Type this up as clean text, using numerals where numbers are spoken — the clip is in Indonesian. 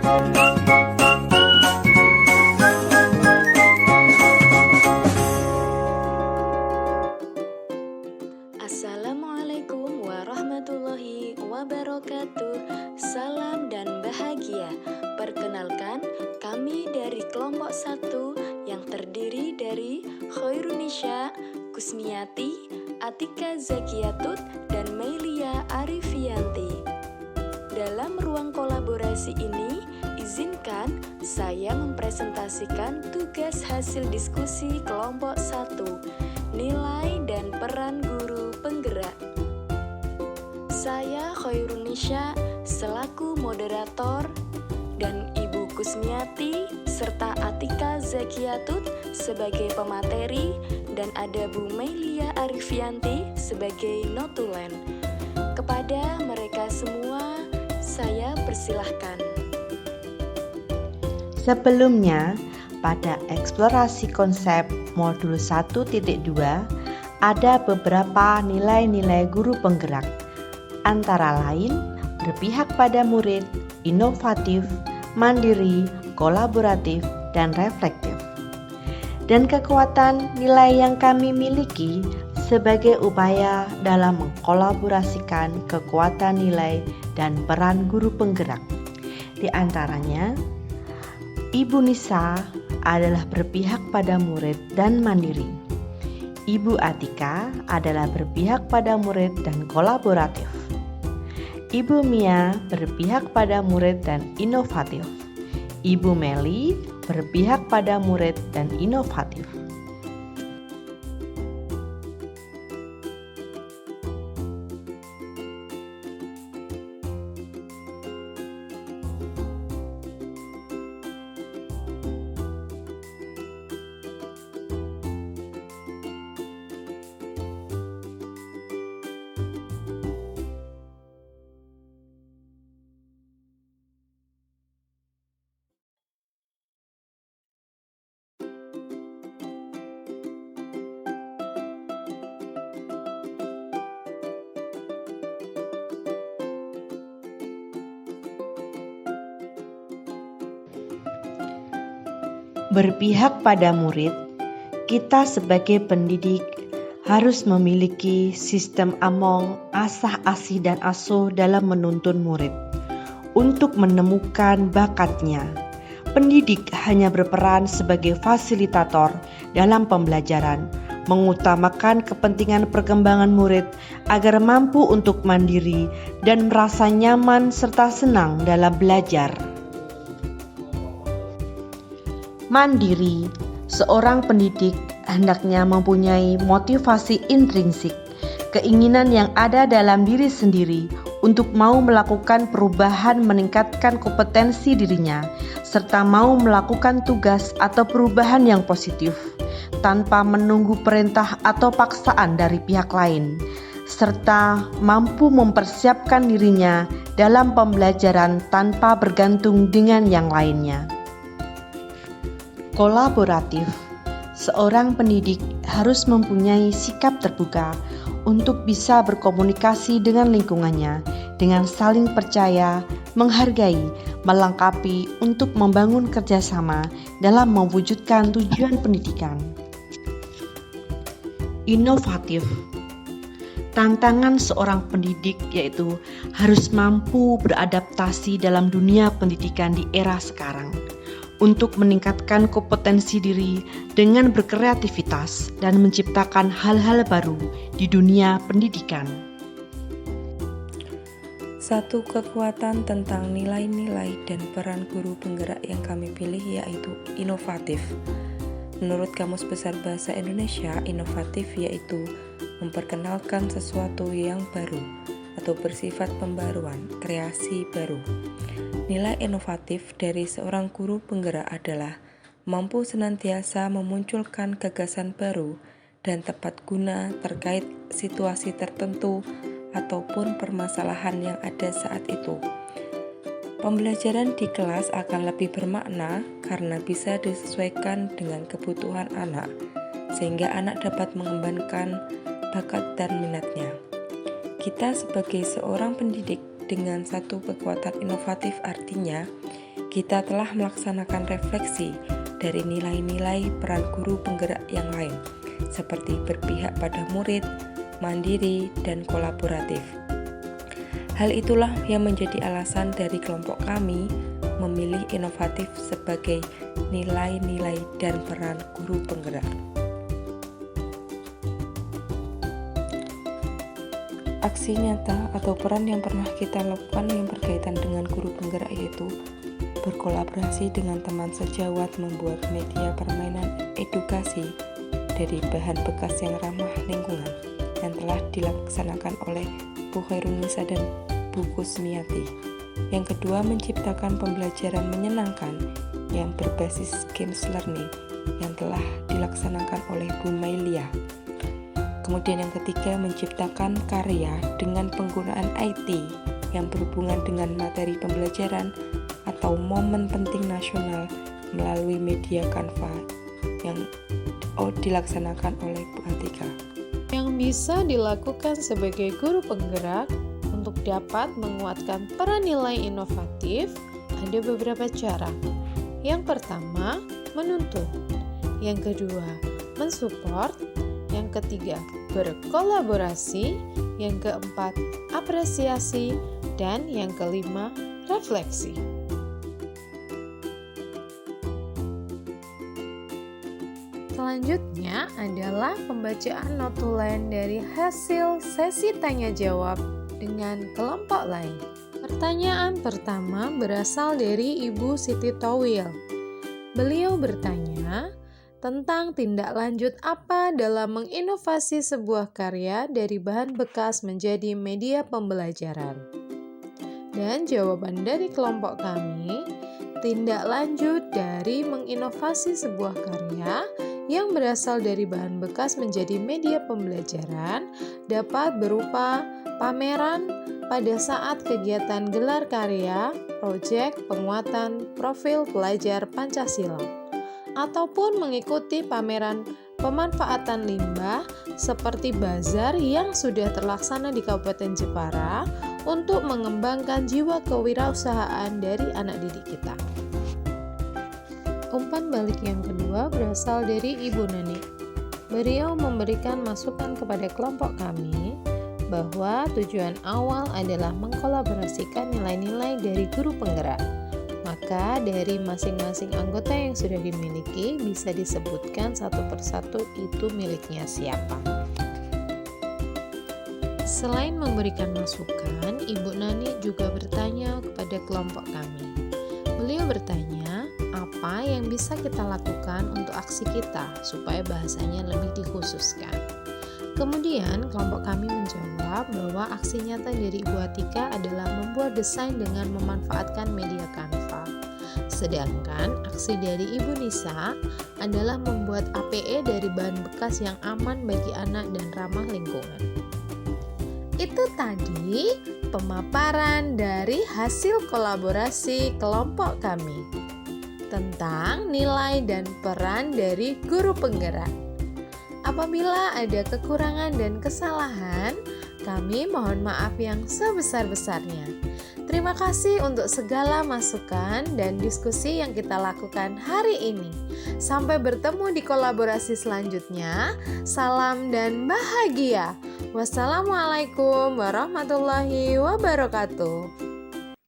Assalamualaikum warahmatullahi wabarakatuh. Salam dan bahagia. Perkenalkan, kami dari kelompok 1 yang terdiri dari Khairunisha, Kusmiati, Atika Zakiyatut, dan Meilia Arifianti. Dalam ruang kolaborasi ini, izinkan saya mempresentasikan tugas hasil diskusi kelompok 1, nilai dan peran guru penggerak. Saya Khairunisha selaku moderator dan Ibu Kusmiati serta Atika Zakiyatut sebagai pemateri dan ada Bu Meilia Arifianti sebagai notulen. Kepada mereka semua, saya persilahkan. Sebelumnya, pada eksplorasi konsep modul 1.2 ada beberapa nilai-nilai guru penggerak, antara lain berpihak pada murid, inovatif, mandiri, kolaboratif, dan reflektif. Dan kekuatan nilai yang kami miliki sebagai upaya dalam mengkolaborasikan kekuatan nilai dan peran guru penggerak. Di antaranya, Ibu Nisa adalah berpihak pada murid dan mandiri. Ibu Atika adalah berpihak pada murid dan kolaboratif. Ibu Mia berpihak pada murid dan inovatif. Ibu Meli berpihak pada murid dan inovatif. Berpihak pada murid, kita sebagai pendidik harus memiliki sistem among, asah asih dan asuh dalam menuntun murid untuk menemukan bakatnya. Pendidik hanya berperan sebagai fasilitator dalam pembelajaran, mengutamakan kepentingan perkembangan murid agar mampu untuk mandiri dan merasa nyaman serta senang dalam belajar. Mandiri, seorang pendidik hendaknya mempunyai motivasi intrinsik, keinginan yang ada dalam diri sendiri untuk mau melakukan perubahan meningkatkan kompetensi dirinya, serta mau melakukan tugas atau perubahan yang positif, tanpa menunggu perintah atau paksaan dari pihak lain, serta mampu mempersiapkan dirinya dalam pembelajaran tanpa bergantung dengan yang lainnya. Kolaboratif, seorang pendidik harus mempunyai sikap terbuka untuk bisa berkomunikasi dengan lingkungannya dengan saling percaya, menghargai, melengkapi untuk membangun kerjasama dalam mewujudkan tujuan pendidikan. Inovatif, tantangan seorang pendidik yaitu harus mampu beradaptasi dalam dunia pendidikan di era sekarang, untuk meningkatkan kompetensi diri dengan berkreativitas dan menciptakan hal-hal baru di dunia pendidikan. Satu kekuatan tentang nilai-nilai dan peran guru penggerak yang kami pilih yaitu inovatif. Menurut Kamus Besar Bahasa Indonesia, inovatif yaitu memperkenalkan sesuatu yang baru atau bersifat pembaruan, kreasi baru. Nilai inovatif dari seorang guru penggerak adalah mampu senantiasa memunculkan gagasan baru dan tepat guna terkait situasi tertentu ataupun permasalahan yang ada saat itu. Pembelajaran di kelas akan lebih bermakna karena bisa disesuaikan dengan kebutuhan anak, sehingga anak dapat mengembangkan bakat dan minatnya. Kita sebagai seorang pendidik dengan satu kekuatan inovatif artinya kita telah melaksanakan refleksi dari nilai-nilai peran guru penggerak yang lain, seperti berpihak pada murid, mandiri, dan kolaboratif. Hal itulah yang menjadi alasan dari kelompok kami memilih inovatif sebagai nilai-nilai dan peran guru penggerak. Aksi nyata atau peran yang pernah kita lakukan yang berkaitan dengan guru penggerak yaitu berkolaborasi dengan teman sejawat membuat media permainan edukasi dari bahan bekas yang ramah lingkungan yang telah dilaksanakan oleh Bu Khairunisa dan Bu Kusmiati. Yang kedua, menciptakan pembelajaran menyenangkan yang berbasis games learning yang telah dilaksanakan oleh Bu Mailia. Kemudian yang ketiga, menciptakan karya dengan penggunaan IT yang berhubungan dengan materi pembelajaran atau momen penting nasional melalui media Canva yang dilaksanakan oleh Bu Atika. Yang bisa dilakukan sebagai guru penggerak untuk dapat menguatkan peran nilai inovatif ada beberapa cara. Yang pertama, menuntun. Yang kedua, mensupport. Yang ketiga, berkolaborasi. Yang keempat, apresiasi. Dan yang kelima, refleksi. Selanjutnya adalah pembacaan notulen dari hasil sesi tanya jawab dengan kelompok lain. Pertanyaan pertama berasal dari Ibu Siti Towil. Beliau bertanya tentang tindak lanjut apa dalam menginovasi sebuah karya dari bahan bekas menjadi media pembelajaran. Dan jawaban dari kelompok kami, tindak lanjut dari menginovasi sebuah karya yang berasal dari bahan bekas menjadi media pembelajaran dapat berupa pameran pada saat kegiatan gelar karya, proyek penguatan profil pelajar Pancasila, ataupun mengikuti pameran pemanfaatan limbah seperti bazar yang sudah terlaksana di Kabupaten Jepara untuk mengembangkan jiwa kewirausahaan dari anak didik kita. Umpan balik yang kedua berasal dari Ibu Nani. Beliau memberikan masukan kepada kelompok kami bahwa tujuan awal adalah mengkolaborasikan nilai-nilai dari guru penggerak. Maka dari masing-masing anggota yang sudah dimiliki bisa disebutkan satu persatu itu miliknya siapa. Selain memberikan masukan, Ibu Nani juga bertanya kepada kelompok kami. Beliau bertanya, apa yang bisa kita lakukan untuk aksi kita supaya bahasanya lebih dikhususkan. Kemudian kelompok kami menjawab bahwa aksi nyata dari Ibu Atika adalah membuat desain dengan memanfaatkan media Canva. Sedangkan aksi dari Ibu Nisa adalah membuat APE dari bahan bekas yang aman bagi anak dan ramah lingkungan. Itu tadi pemaparan dari hasil kolaborasi kelompok kami tentang nilai dan peran dari guru penggerak. Apabila ada kekurangan dan kesalahan, kami mohon maaf yang sebesar-besarnya. Terima kasih untuk segala masukan dan diskusi yang kita lakukan hari ini. Sampai bertemu di kolaborasi selanjutnya. Salam dan bahagia. Wassalamualaikum warahmatullahi wabarakatuh.